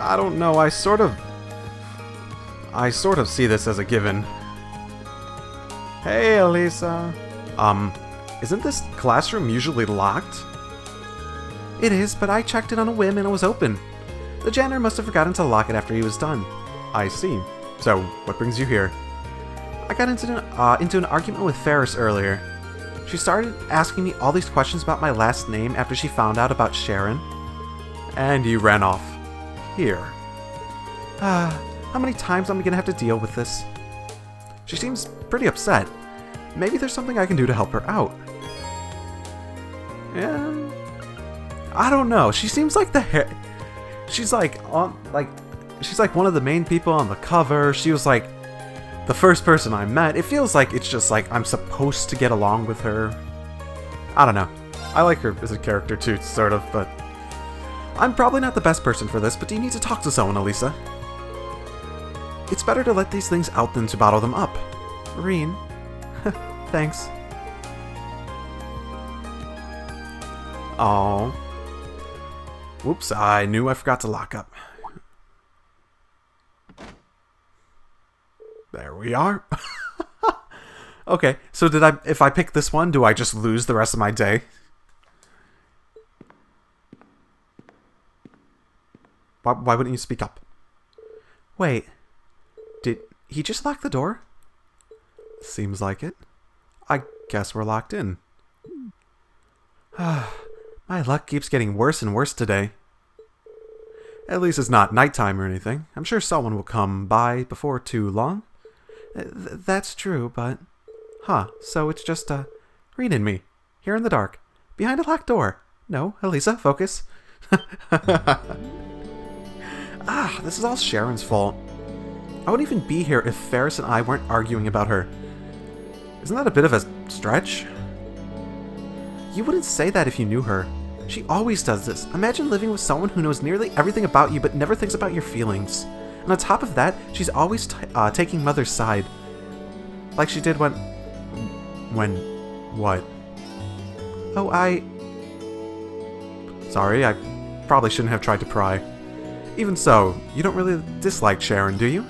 I don't know, I sort of see this as a given. Hey, Elisa. Isn't this classroom usually locked? It is, but I checked it on a whim and it was open. The janitor must have forgotten to lock it after he was done. I see. So, what brings you here? I got into an argument with Ferris earlier. She started asking me all these questions about my last name after she found out about Sharon. And you ran off. Here. How many times am I gonna have to deal with this? She seems pretty upset. Maybe there's something I can do to help her out. Yeah. I don't know. She seems like she's like one of the main people on the cover. She was like the first person I met. It feels like it's just like I'm supposed to get along with her. I don't know. I like her as a character too, sort of, but I'm probably not the best person for this, but do you need to talk to someone, Elisa? It's better to let these things out than to bottle them up. Reen. Thanks. Oh. Whoops, I knew I forgot to lock up. There we are. Okay, so if I pick this one, do I just lose the rest of my day? Why wouldn't you speak up? Wait. Did he just lock the door? Seems like it. I guess we're locked in. My luck keeps getting worse and worse today. At least it's not nighttime or anything. I'm sure someone will come by before too long. That's true, but... Huh, so it's just, Reen and me, here in the dark, behind a locked door. No, Elisa, focus. This is all Sharon's fault. I wouldn't even be here if Ferris and I weren't arguing about her. Isn't that a bit of a stretch? You wouldn't say that if you knew her. She always does this. Imagine living with someone who knows nearly everything about you but never thinks about your feelings. And on top of that, she's always taking Mother's side. Like she did when... What? Oh, Sorry, I probably shouldn't have tried to pry. Even so, you don't really dislike Sharon, do you?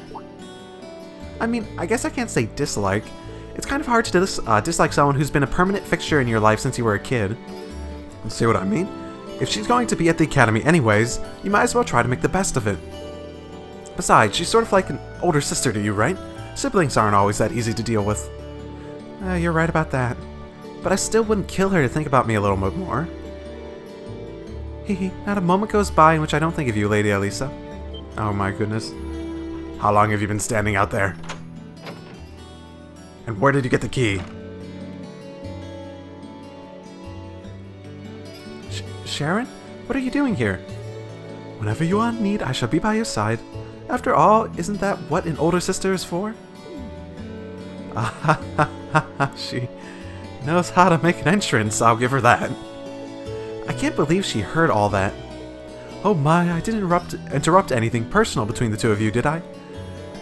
I mean, I guess I can't say dislike. It's kind of hard to dislike someone who's been a permanent fixture in your life since you were a kid. See what I mean? If she's going to be at the academy anyways, you might as well try to make the best of it. Besides, she's sort of like an older sister to you, right? Siblings aren't always that easy to deal with. You're right about that. But I still wouldn't kill her to think about me a little bit more. Hehe, not a moment goes by in which I don't think of you, Lady Elisa. Oh my goodness. How long have you been standing out there? And where did you get the key? Sharon? What are you doing here? Whenever you are in need, I shall be by your side. After all, isn't that what an older sister is for? She knows how to make an entrance, I'll give her that. I can't believe she heard all that. Oh my, I didn't interrupt anything personal between the two of you, did I?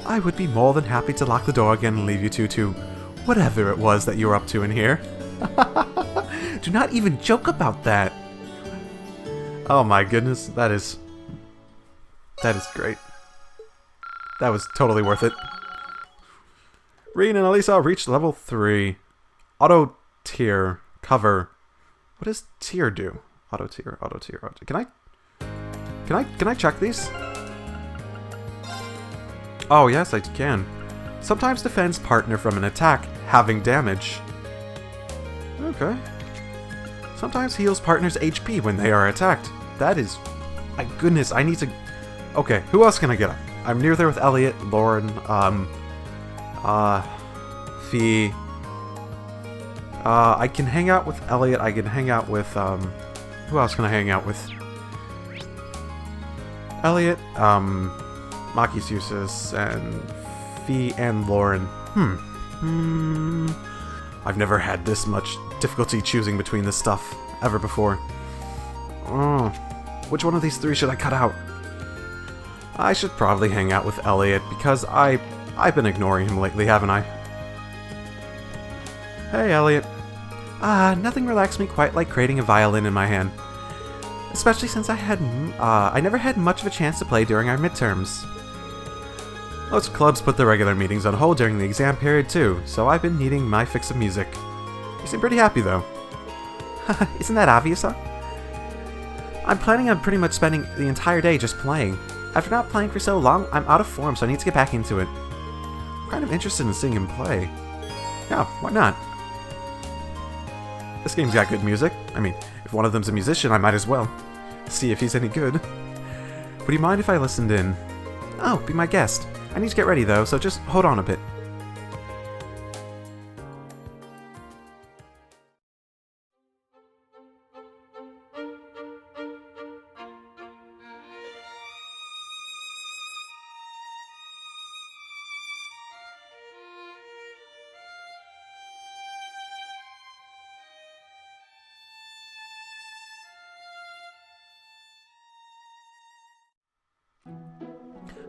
I would be more than happy to lock the door again and leave you two to whatever it was that you were up to in here. Do not even joke about that. Oh my goodness, that is great. That was totally worth it. Reen and Elisa reached level 3. Auto tier cover. What does tier do? Auto tier. Can I check these? Oh yes, I can. Sometimes defends partner from an attack, having damage. Okay. Sometimes heals partner's HP when they are attacked. That is... My goodness, I need to... Okay, who else can I get up? I'm near there with Elliott, Lauren, Fee. I can hang out with Elliott, I can hang out with, who else can I hang out with? Elliott, Maki's Usus, and Fee and Lauren. I've never had this much difficulty choosing between this stuff ever before. Which one of these three should I cut out? I should probably hang out with Elliott because I've been ignoring him lately, haven't I? Hey, Elliott. Nothing relaxed me quite like creating a violin in my hand. Especially since I never had much of a chance to play during our midterms. Most clubs put their regular meetings on hold during the exam period too, so I've been needing my fix of music. You seem pretty happy though. Isn't that obvious, huh? I'm planning on pretty much spending the entire day just playing. After not playing for so long, I'm out of form, so I need to get back into it. I'm kind of interested in seeing him play. Yeah, why not? This game's got good music. I mean, if one of them's a musician, I might as well. See if he's any good. Would you mind if I listened in? Oh, be my guest. I need to get ready though, so just hold on a bit.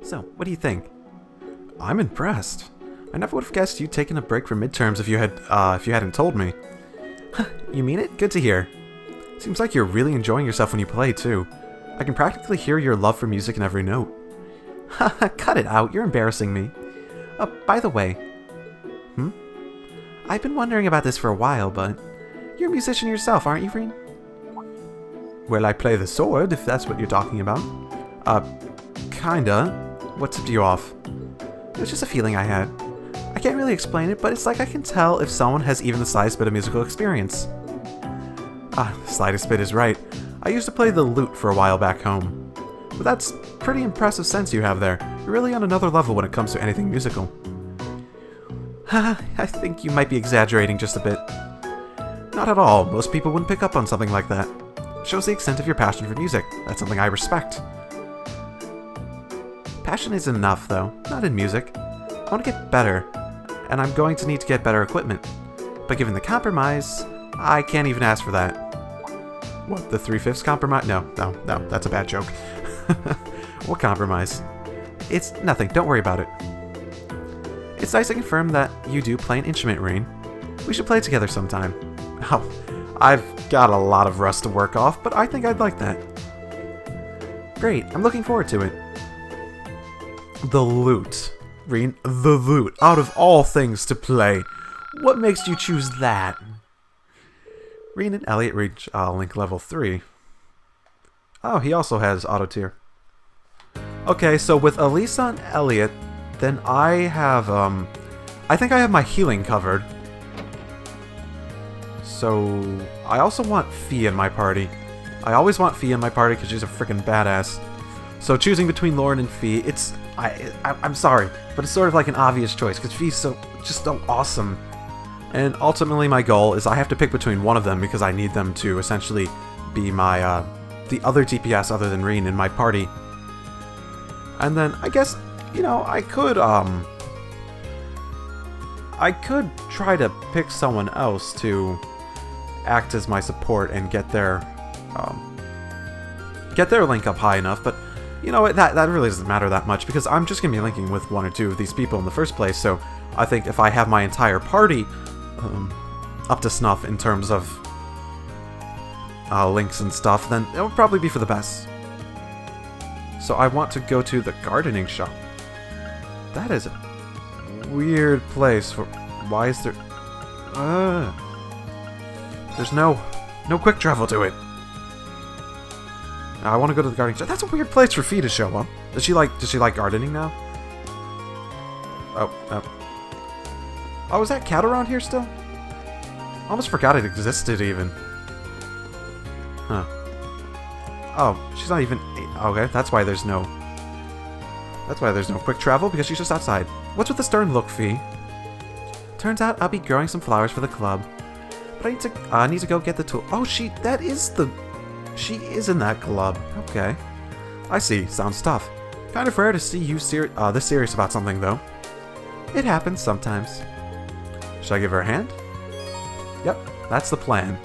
So, what do you think? I'm impressed. I never would have guessed you'd taken a break from midterms if you hadn't told me. You mean it? Good to hear. Seems like you're really enjoying yourself when you play, too. I can practically hear your love for music in every note. Cut it out, you're embarrassing me. By the way... I've been wondering about this for a while, but... You're a musician yourself, aren't you, Reen? Well, I play the sword, if that's what you're talking about. Kinda. What tipped you off? It was just a feeling I had. I can't really explain it, but it's like I can tell if someone has even the slightest bit of musical experience. The slightest bit is right. I used to play the lute for a while back home. But that's pretty impressive sense you have there. You're really on another level when it comes to anything musical. I think you might be exaggerating just a bit. Not at all. Most people wouldn't pick up on something like that. It shows the extent of your passion for music. That's something I respect. Passion isn't enough, though. Not in music. I want to get better, and I'm going to need to get better equipment. But given the compromise, I can't even ask for that. What, the 3/5 compromise? No, that's a bad joke. What compromise? It's nothing, don't worry about it. It's nice to confirm that you do play an instrument, Rain. We should play together sometime. Oh, I've got a lot of rust to work off, but I think I'd like that. Great, I'm looking forward to it. The lute. Reen, the lute. Out of all things to play, what makes you choose that? Reen and Elliott reach Link level 3. Oh, he also has auto tier. Okay, so with Elisa and Elliott, then I have, I think I have my healing covered. So, I also want Fee in my party. I always want Fee in my party because she's a freaking badass. So choosing between Lauren and Fee, I'm sorry, but it's sort of like an obvious choice because Fee's just so awesome. And ultimately my goal is I have to pick between one of them because I need them to essentially be my, the other DPS other than Reen in my party. And then I guess, you know, I could try to pick someone else to act as my support and get their link up high enough, but you know what, that really doesn't matter that much because I'm just going to be linking with one or two of these people in the first place, so I think if I have my entire party up to snuff in terms of links and stuff, then it would probably be for the best. So I want to go to the gardening shop. That is a weird place for... Why is there... There's no quick travel to it. I want to go to the gardening shop. That's a weird place for Fee to show up. Does she like gardening now? Oh, is that cat around here still? I almost forgot it existed even. Huh. Oh, she's not even... Okay, that's why there's no quick travel, because she's just outside. What's with the stern look, Fee? Turns out I'll be growing some flowers for the club. But I need to go get the tool. Oh, she is in that club. Okay. I see. Sounds tough. Kind of rare to see you this serious about something, though. It happens sometimes. Should I give her a hand? Yep, that's the plan.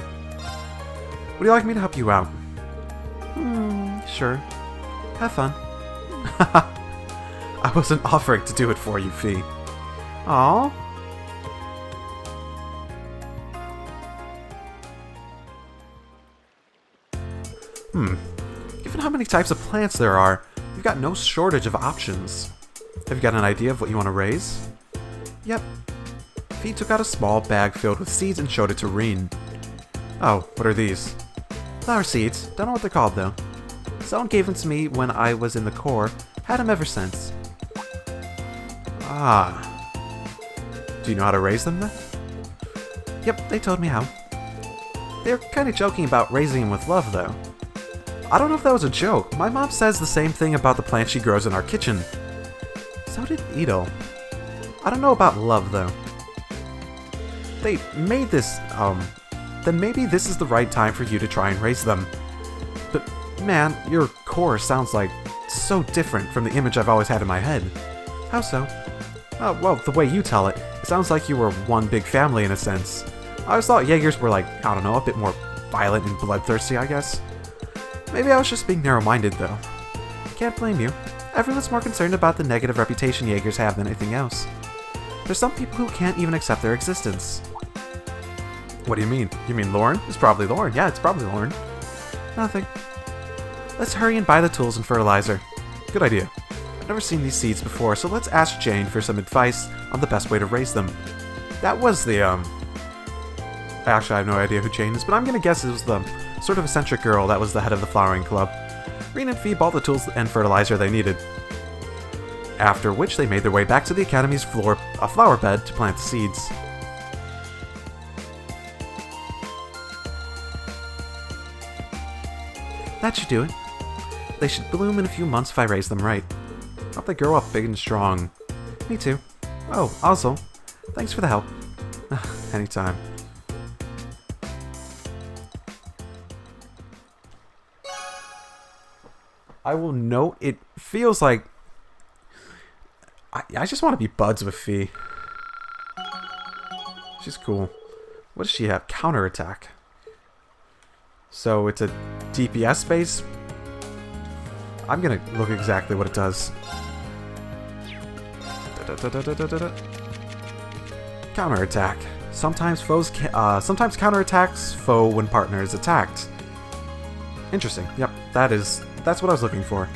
Would you like me to help you out? Sure. Have fun. I wasn't offering to do it for you, Fee. Aww. Given how many types of plants there are, you've got no shortage of options. Have you got an idea of what you want to raise? Yep. Fee took out a small bag filled with seeds and showed it to Reen. Oh, what are these? Flower seeds. Don't know what they're called though. Someone gave them to me when I was in the Corps. Had them ever since. Ah. Do you know how to raise them then? Yep, they told me how. They were kind of joking about raising them with love though. I don't know if that was a joke. My mom says the same thing about the plants she grows in our kitchen. So did Edel. I don't know about love though. They made this, then maybe this is the right time for you to try and raise them. But man, your core sounds like so different from the image I've always had in my head. How so? Well, the way you tell it, it sounds like you were one big family in a sense. I always thought Jaegers were like, I don't know, a bit more violent and bloodthirsty, I guess. Maybe I was just being narrow-minded though. Can't blame you. Everyone's more concerned about the negative reputation Jaegers have than anything else. There's some people who can't even accept their existence. What do you mean? You mean Lauren? It's probably Lauren. Yeah, it's probably Lauren. Nothing. Let's hurry and buy the tools and fertilizer. Good idea. I've never seen these seeds before, so let's ask Jane for some advice on the best way to raise them. That was the, Actually, I have no idea who Jane is, but I'm gonna guess it was the sort of eccentric girl that was the head of the flowering club. Reen and Fee bought the tools and fertilizer they needed. After which they made their way back to the Academy's flower bed to plant the seeds. That should do it. They should bloom in a few months if I raise them right. Hope they grow up big and strong. Me too. Oh, also, thanks for the help. Anytime. I will note, it feels like I just want to be buds with Fee. She's cool. What does she have? Counterattack. So it's a DPS base. I'm gonna look exactly what it does. Counterattack. Sometimes sometimes counterattacks foe when partner is attacked. Interesting. Yep, that's what I was looking for.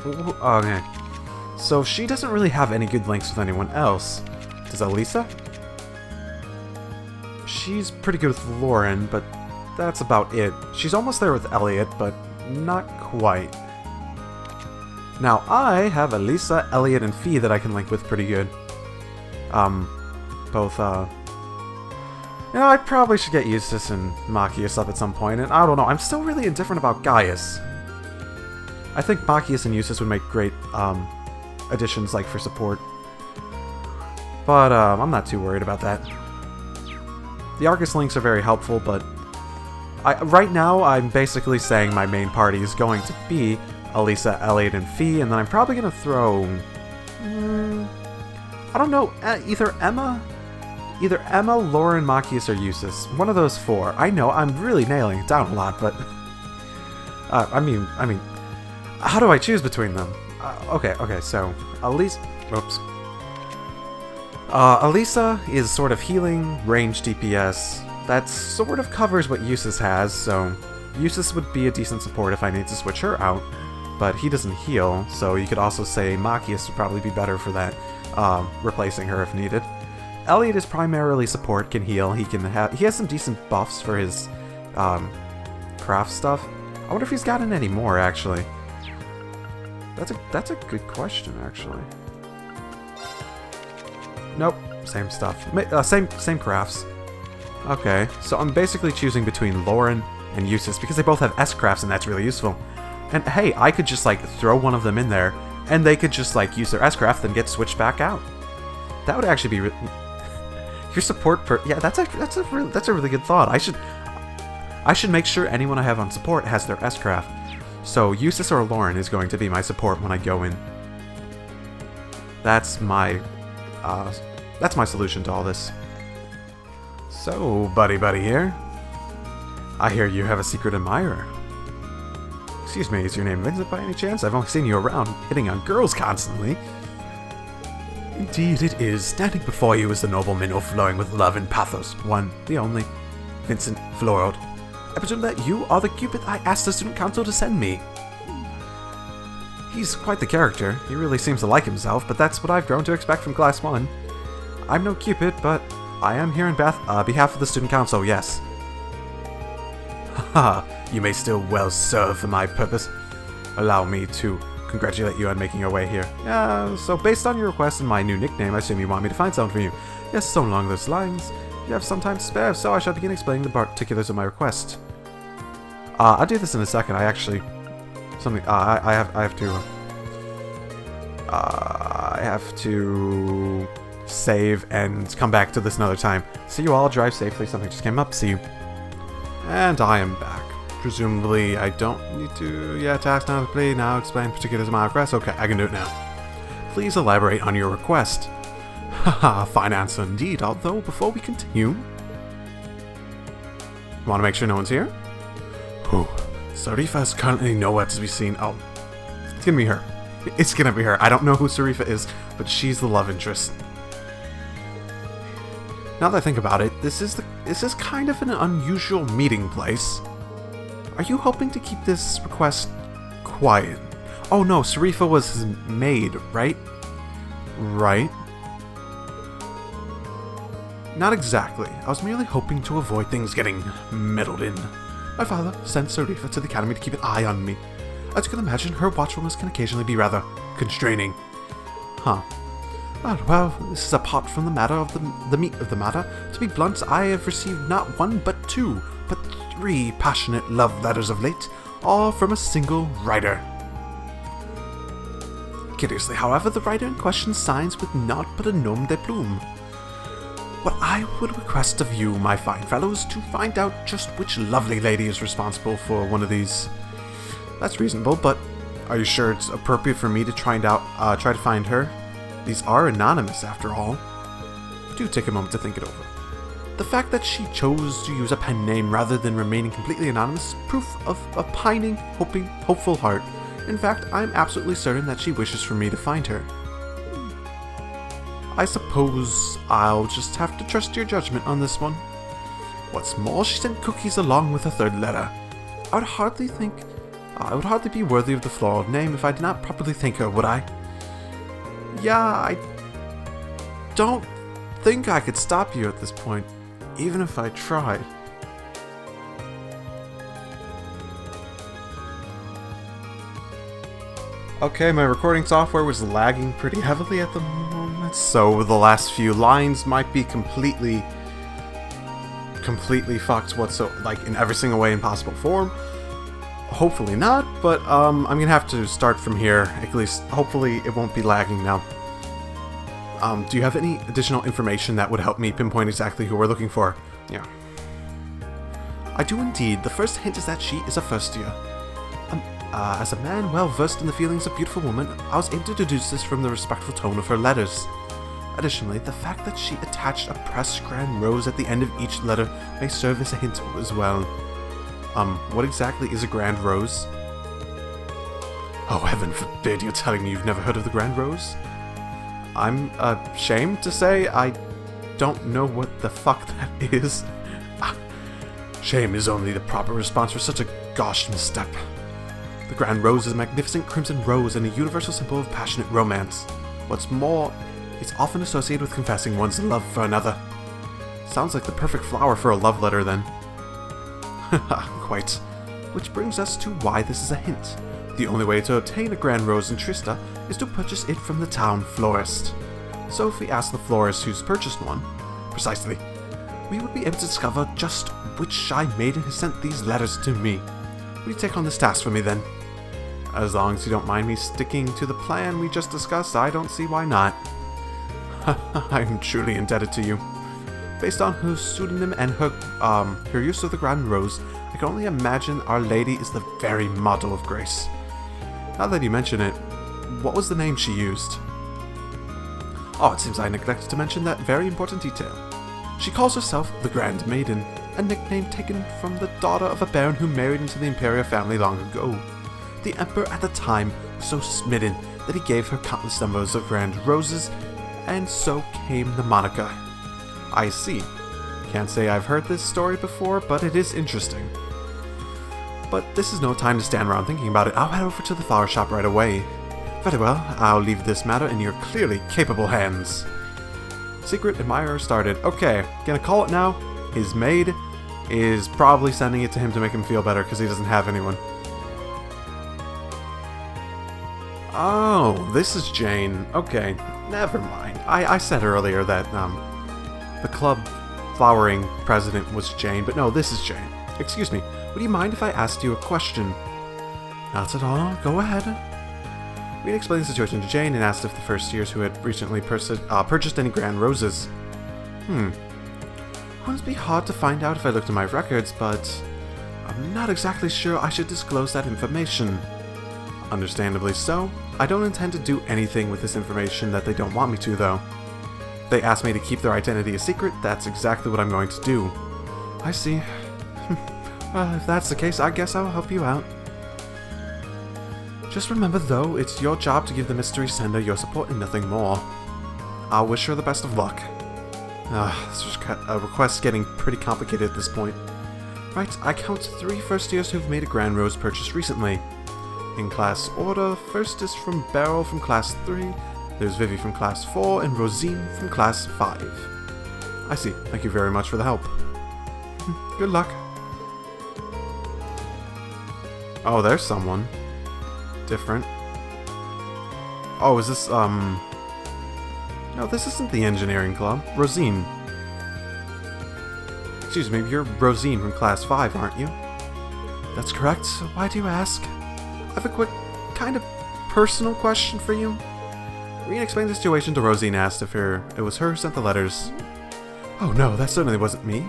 Okay. So she doesn't really have any good links with anyone else. Does Elisa? She's pretty good with Lauren, but that's about it. She's almost there with Elliott, but not quite. Now I have Elisa, Elliott, and Fee that I can link with pretty good. You know, I probably should get Eustace and Machias up at some point, and I don't know, I'm still really indifferent about Gaius. I think Machias and Eustace would make great, additions, like, for support. But, I'm not too worried about that. The Argus links are very helpful, but right now, I'm basically saying my main party is going to be Elisa, Elliott, and Fee, and then I'm probably going to throw... I don't know, either Emma, Lauren, Machias, or Eustace. One of those four. I know, I'm really nailing it down a lot, but... I mean, how do I choose between them? Okay, so, Elisa... Oops. Elisa is sort of healing, range DPS. That sort of covers what Eustace has, so Eustace would be a decent support if I need to switch her out, but he doesn't heal, so you could also say Machias would probably be better for that, replacing her if needed. Elliott is primarily support, can heal, he has some decent buffs for his, craft stuff. I wonder if he's gotten any more, actually. That's a good question, actually. Nope, same stuff. Same crafts. Okay, so I'm basically choosing between Lauren and Eustace because they both have S crafts and that's really useful. And hey, I could just like throw one of them in there and they could just like use their S craft and get switched back out. That would actually be your support yeah, that's a really good thought. I should make sure anyone I have on support has their S craft. So Eustace or Lauren is going to be my support when I go in. That's my solution to all this. So, buddy here. I hear you have a secret admirer. Excuse me, is your name Vincent by any chance? I've only seen you around hitting on girls constantly. Indeed it is. Standing before you is the noble minnow flowing with love and pathos. One, the only, Vincent Florod. I presume that you are the Cupid I asked the student council to send me. He's quite the character. He really seems to like himself, but that's what I've grown to expect from Class 1. I'm no Cupid, but I am here in behalf of the student council, yes. Haha, you may still well serve for my purpose. Allow me to congratulate you on making your way here. Yeah, so based on your request and my new nickname, I assume you want me to find someone for you. Yes, so along those lines. You have some time to spare, so I shall begin explaining the particulars of my request. I'll do this in a second. I actually... I have to save and come back to this another time. See you all, drive safely, something just came up, see you. And I am back. Presumably I don't need to, task now to play, now explain particulars of my request. Okay, I can do it now. Please elaborate on your request. Haha, fine answer indeed, although before we continue... Want to make sure no one's here? Whew. Sarifa is currently nowhere to be seen. Oh, it's gonna be her. It's gonna be her. I don't know who Sarifa is, but she's the love interest. Now that I think about it, this is kind of an unusual meeting place. Are you hoping to keep this request quiet? Oh no, Sarifa was his maid, right? Right. Not exactly. I was merely hoping to avoid things getting meddled in. My father sent Sarifa to the academy to keep an eye on me. As you can imagine, her watchfulness can occasionally be rather constraining. Huh. Well, this is apart from the matter of the meat of the matter. To be blunt, I have received not one but two, but 3 passionate love letters of late, all from a single writer. Curiously, however, the writer in question signs with naught but a nom de plume. What I would request of you, my fine fellow, is to find out just which lovely lady is responsible for one of these. That's reasonable, but are you sure it's appropriate for me to try to find her? These are anonymous, after all. Do take a moment to think it over. The fact that she chose to use a pen name rather than remaining completely anonymous is proof of a pining, hopeful heart. In fact, I'm absolutely certain that she wishes for me to find her. I suppose I'll just have to trust your judgment on this one. What's more, she sent cookies along with a 3rd letter. I would hardly be worthy of the floral name if I did not properly thank her, would I? Yeah, I don't think I could stop you at this point, even if I tried. Okay, my recording software was lagging pretty heavily at the moment, so the last few lines might be completely fucked in every single way in possible form. Hopefully not, but I'm gonna have to start from here. At least, hopefully it won't be lagging now. Do you have any additional information that would help me pinpoint exactly who we're looking for? Yeah. I do indeed. The first hint is that she is a first year. As a man well versed in the feelings of beautiful women, I was able to deduce this from the respectful tone of her letters. Additionally, the fact that she attached a pressed grand rose at the end of each letter may serve as a hint as well. What exactly is a grand rose? Oh, heaven forbid you're telling me you've never heard of the grand rose? I'm ashamed to say I don't know what the fuck that is. Shame is only the proper response for such a gosh misstep. The grand rose is a magnificent crimson rose and a universal symbol of passionate romance. What's more, it's often associated with confessing one's love for another. Sounds like the perfect flower for a love letter then. Quite. Which brings us to why this is a hint. The only way to obtain a grand rose in Trista is to purchase it from the town florist. So if we ask the florist who's purchased one, precisely, we would be able to discover just which shy maiden has sent these letters to me. Will you take on this task for me then? As long as you don't mind me sticking to the plan we just discussed, I don't see why not. I'm truly indebted to you. Based on her pseudonym and her use of the grand rose, I can only imagine Our Lady is the very model of grace. Now that you mention it, what was the name she used? Oh, it seems I neglected to mention that very important detail. She calls herself the Grand Maiden, a nickname taken from the daughter of a baron who married into the Imperial family long ago. The Emperor at the time was so smitten that he gave her countless numbers of grand roses, and so came the moniker. I see. Can't say I've heard this story before, but it is interesting. But this is no time to stand around thinking about it. I'll head over to the flower shop right away. Very well, I'll leave this matter in your clearly capable hands. Secret admirer started. Okay, gonna call it now. His maid is probably sending it to him to make him feel better because he doesn't have anyone. Oh, this is Jane. Okay, never mind. I said earlier that the club flowering president was Jane, but no, this is Jane. Excuse me, would you mind if I asked you a question? Not at all, go ahead. We explained the situation to Jane and asked if the first years who had recently purchased any grand roses. It wouldn't be hard to find out if I looked in my records, but I'm not exactly sure I should disclose that information. Understandably so. I don't intend to do anything with this information that they don't want me to, though. If they ask me to keep their identity a secret, that's exactly what I'm going to do. I see. Well, if that's the case, I guess I'll help you out. Just remember, though, it's your job to give the mystery sender your support and nothing more. I'll wish her the best of luck. This request's getting pretty complicated at this point. Right, I count 3 first years who've made a grand rose purchase recently. In class order, first is from Beryl from class 3, there's Vivi from class 4, and Rosine from class 5. I see. Thank you very much for the help. Good luck. Oh, there's someone. Different. Oh, is this, No, this isn't the engineering club. Rosine. Excuse me, you're Rosine from class 5, aren't you? That's correct. Why do you ask? I have a quick, kind of personal question for you. Reen explained the situation to Rosine, asked if it was her who sent the letters. Oh no, that certainly wasn't me.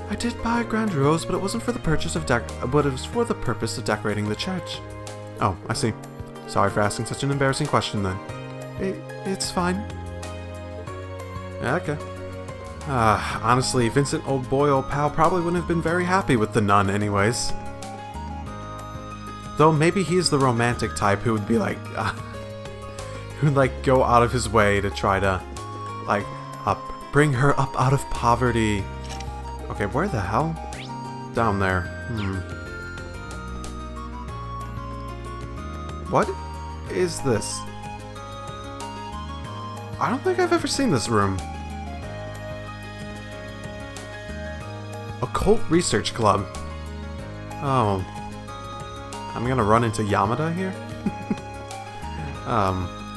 I did buy a grand rose, but it wasn't for the purpose of decorating the church. Oh, I see. Sorry for asking such an embarrassing question then. It's fine. Okay. Honestly, Vincent, old boy, old pal, probably wouldn't have been very happy with the nun anyways. Though maybe he's the romantic type who would be like, who'd like go out of his way to try to, like, bring her up out of poverty. Okay, where the hell? Down there. What is this? I don't think I've ever seen this room. Occult Research Club. Oh. I'm gonna run into Yamada here?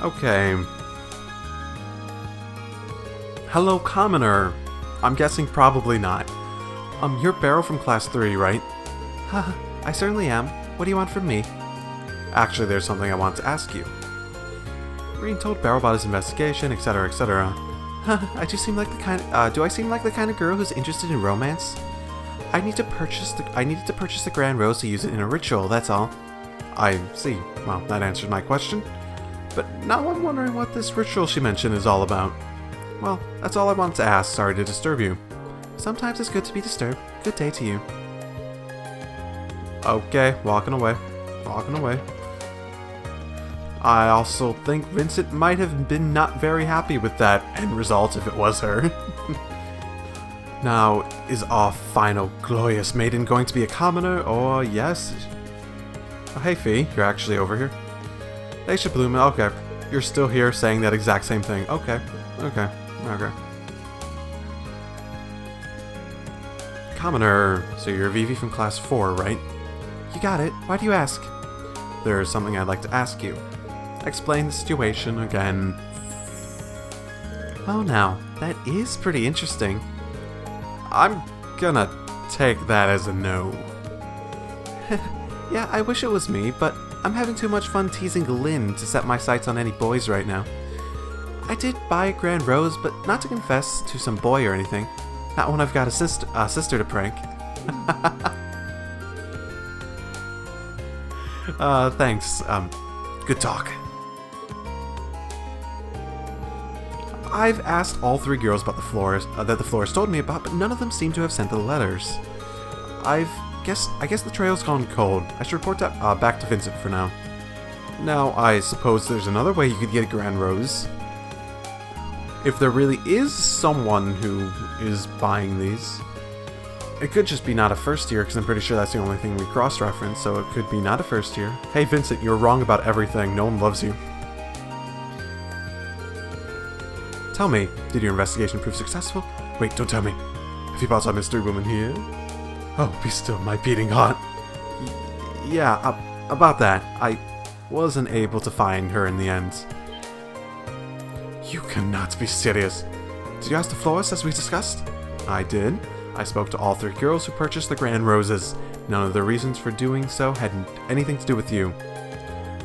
Okay. Hello, commoner. I'm guessing probably not. You're Beryl from class 3, right? Haha, I certainly am. What do you want from me? Actually, there's something I want to ask you. Reen told Beryl about his investigation, etc., etc. I do seem like the kind. Do I seem like the kind of girl who's interested in romance? I needed to purchase the grand rose to use it in a ritual. That's all. I see. Well, that answers my question. But now I'm wondering what this ritual she mentioned is all about. Well, that's all I wanted to ask. Sorry to disturb you. Sometimes it's good to be disturbed. Good day to you. Okay, walking away. Walking away. I also think Vincent might have been not very happy with that end result if it was her. Now, is our final glorious maiden going to be a commoner, or yes? Oh, hey Fee, you're actually over here. They should bloom. Okay, you're still here saying that exact same thing. Okay, okay, okay. Commoner, so you're Vivi from class 4, right? You got it. Why do you ask? There's something I'd like to ask you. Explain the situation again. Oh, now, that is pretty interesting. I'm gonna take that as a no. Yeah, I wish it was me, but I'm having too much fun teasing Lynn to set my sights on any boys right now. I did buy a grand rose, but not to confess to some boy or anything. Not when I've got a sister to prank. Thanks. Good talk. I've asked all 3 girls about the florist that the florist told me about, but none of them seem to have sent the letters. I guess the trail's gone cold. I should report that back to Vincent for now. Now, I suppose there's another way you could get a grand rose. If there really is someone who is buying these. It could just be not a first year, because I'm pretty sure that's the only thing we cross-reference, so it could be not a first year. Hey Vincent, you're wrong about everything. No one loves you. Tell me, did your investigation prove successful? Wait, don't tell me. Have you brought our mystery woman here? Oh, be still, my beating heart. Yeah, about that. I wasn't able to find her in the end. You cannot be serious. Did you ask the florist as we discussed? I did. I spoke to all 3 girls who purchased the grand roses. None of the reasons for doing so had anything to do with you.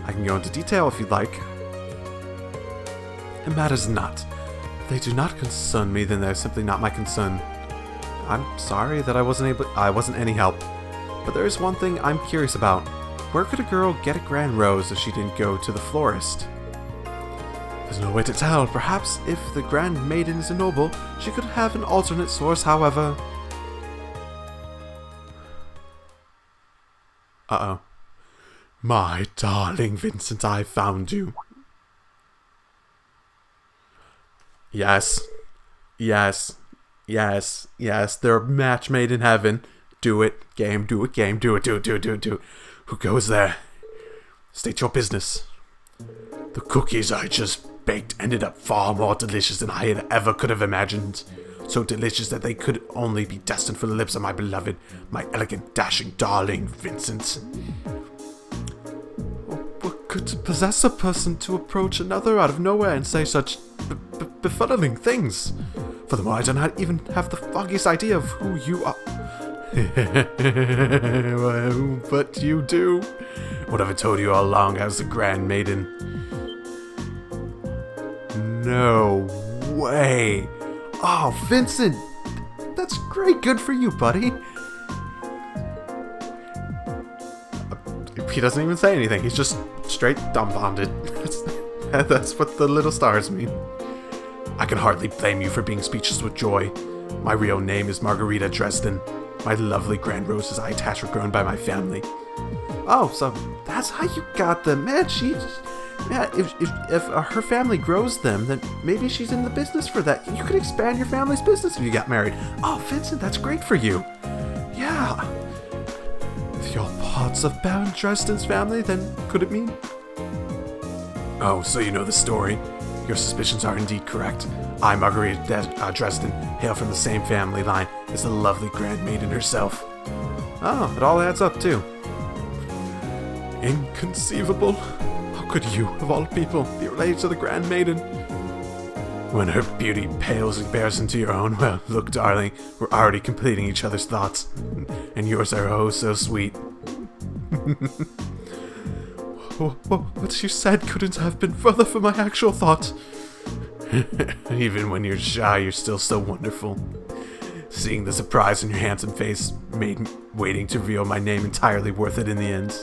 I can go into detail if you'd like. It matters not. If they do not concern me, then they're simply not my concern. I'm sorry that I wasn't any help. But there is one thing I'm curious about. Where could a girl get a grand rose if she didn't go to the florist? There's no way to tell. Perhaps if the grand maiden is a noble, she could have an alternate source, however. Uh-oh. My darling Vincent, I found you. Yes. Yes. Yes. Yes. They're a match made in heaven. Do it. Game. Do it. Game. Do it. Do it. Do it. Do it. Do it. Who goes there? State your business. The cookies I just baked ended up far more delicious than I had ever could have imagined. So delicious that they could only be destined for the lips of my beloved, my elegant, dashing darling Vincent. What could possess a person to approach another out of nowhere and say such befuddling things? Furthermore, I do not even have the foggiest idea of who you are. Well, but you do. What have I told you all along as the Grand Maiden? No way. Oh, Vincent, that's great. Good for you, buddy. He doesn't even say anything. He's just straight dumbfounded. That's what the little stars mean. I can hardly blame you for being speechless with joy. My real name is Margarita Dresden. My lovely grand roses I attach were grown by my family. Oh, so that's how you got them. Man, if her family grows them, then maybe she's in the business for that. You could expand your family's business if you got married. Oh, Vincent, that's great for you. Yeah. If you're parts of Baron Dresden's family, then could it mean? Oh, so you know the story. Your suspicions are indeed correct. I, Margarita Dresden, hail from the same family line as the lovely Grand Maiden herself. Oh, it all adds up, too. Inconceivable. How could you, of all people, be related to the Grand Maiden? When her beauty pales and bears into your own, well, look, darling, we're already completing each other's thoughts. And yours are oh so sweet. What you said couldn't have been further from my actual thought. Even when you're shy, you're still so wonderful. Seeing the surprise in your handsome face made waiting to reveal my name entirely worth it in the end.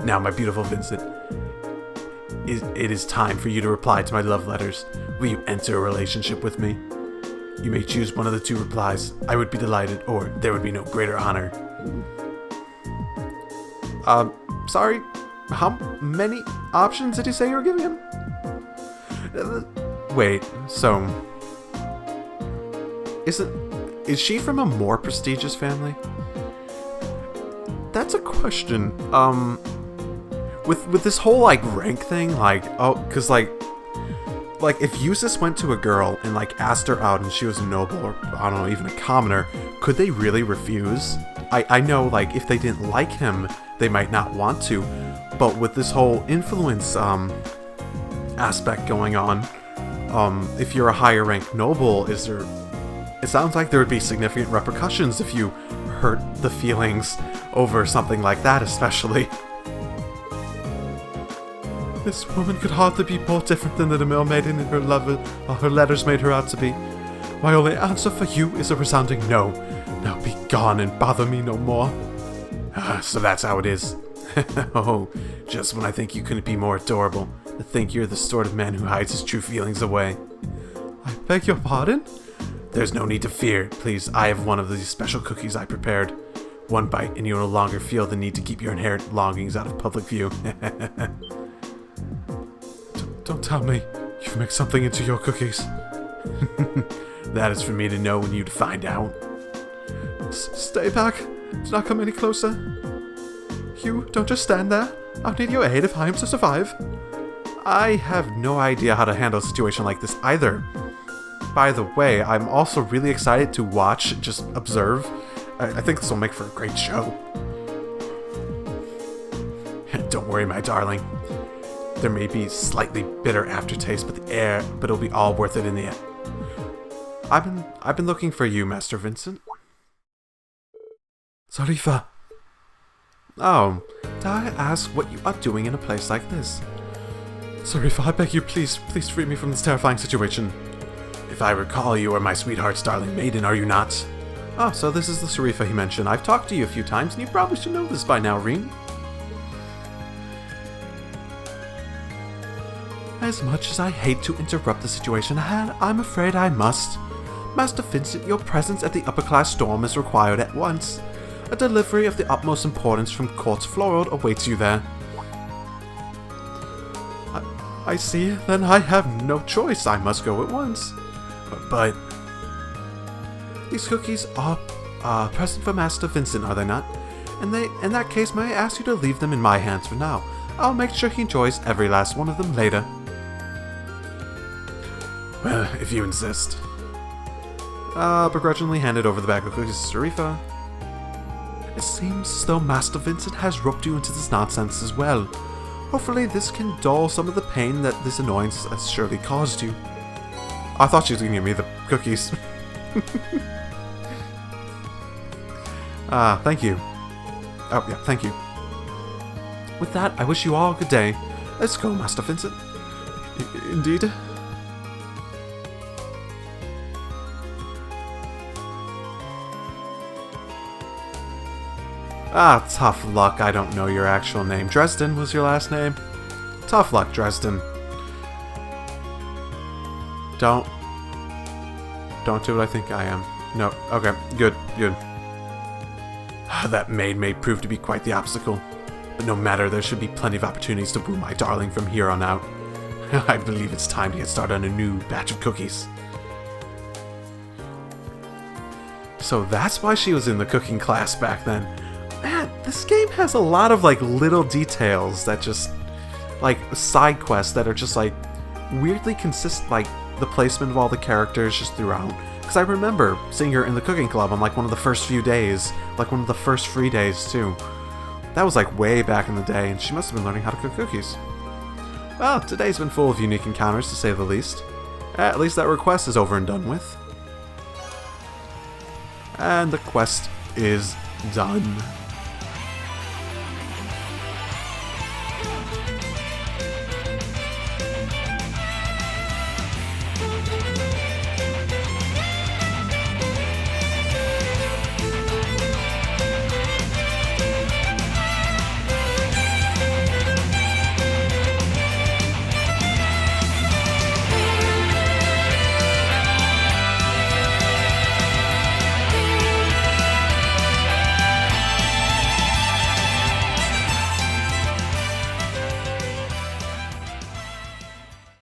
Now, my beautiful Vincent, it is time for you to reply to my love letters. Will you enter a relationship with me? You may choose one of the 2 replies. I would be delighted, or there would be no greater honor. Sorry, how many options did you say you were giving him? Wait, so is she from a more prestigious family? That's a question. With this whole like rank thing, like, oh, cause like if Eustace went to a girl and like asked her out and she was a noble or I don't know, even a commoner, could they really refuse? I know like if they didn't like him, they might not want to, but with this whole influence aspect going on, if you're a higher ranked noble, it sounds like there would be significant repercussions if you hurt the feelings over something like that, especially. This woman could hardly be more different than the demure maiden in her letters made her out to be. My only answer for you is a resounding no. Now be gone and bother me no more. So that's how it is. Oh, just when I think you couldn't be more adorable, I think you're the sort of man who hides his true feelings away. I beg your pardon? There's no need to fear. Please, I have one of these special cookies I prepared. One bite and you no longer feel the need to keep your inherent longings out of public view. Don't tell me you've mixed something into your cookies. That is for me to know and you to find out. Stay back. Do not come any closer. You, don't just stand there. I'll need your aid if I am to survive. I have no idea how to handle a situation like this either. By the way, I'm also really excited to watch, just observe. I think this will make for a great show. Don't worry, my darling. There may be slightly bitter aftertaste, but it'll be all worth it in the end. I've been looking for you, Master Vincent. Zarifa. Oh, did I ask what you are doing in a place like this? Zarifa, I beg you, please free me from this terrifying situation. If I recall, you are my sweetheart's darling maiden, are you not? Oh, so this is the Zarifa he mentioned. I've talked to you a few times, and you probably should know this by now, Reem. As much as I hate to interrupt the situation at hand, I'm afraid I must. Master Vincent, your presence at the upper-class dorm is required at once. A delivery of the utmost importance from Quartz Floral awaits you there. I see. Then I have no choice. I must go at once. But these cookies are a present for Master Vincent, are they not? And in that case, may I ask you to leave them in my hands for now? I'll make sure he enjoys every last one of them later. Well, if you insist. Begrudgingly handed over the bag of cookies to Zarifa. It seems as though Master Vincent has roped you into this nonsense as well. Hopefully this can dull some of the pain that this annoyance has surely caused you. I thought she was going to give me the cookies. Thank you. Oh, yeah, thank you. With that, I wish you all a good day. Let's go, Master Vincent. Indeed. Tough luck. I don't know your actual name. Dresden was your last name? Tough luck, Dresden. Don't do what I think I am. No. Okay. Good. That maid may prove to be quite the obstacle. But no matter, there should be plenty of opportunities to woo my darling from here on out. I believe it's time to get started on a new batch of cookies. So that's why she was in the cooking class back then. Man, this game has a lot of little details that just side quests that are just weirdly consistent, the placement of all the characters just throughout. Because I remember seeing her in the cooking club on one of the first few days, one of the first free days too. That was way back in the day, and she must have been learning how to cook cookies. Well, today's been full of unique encounters to say the least. At least that request is over and done with. And the quest is done.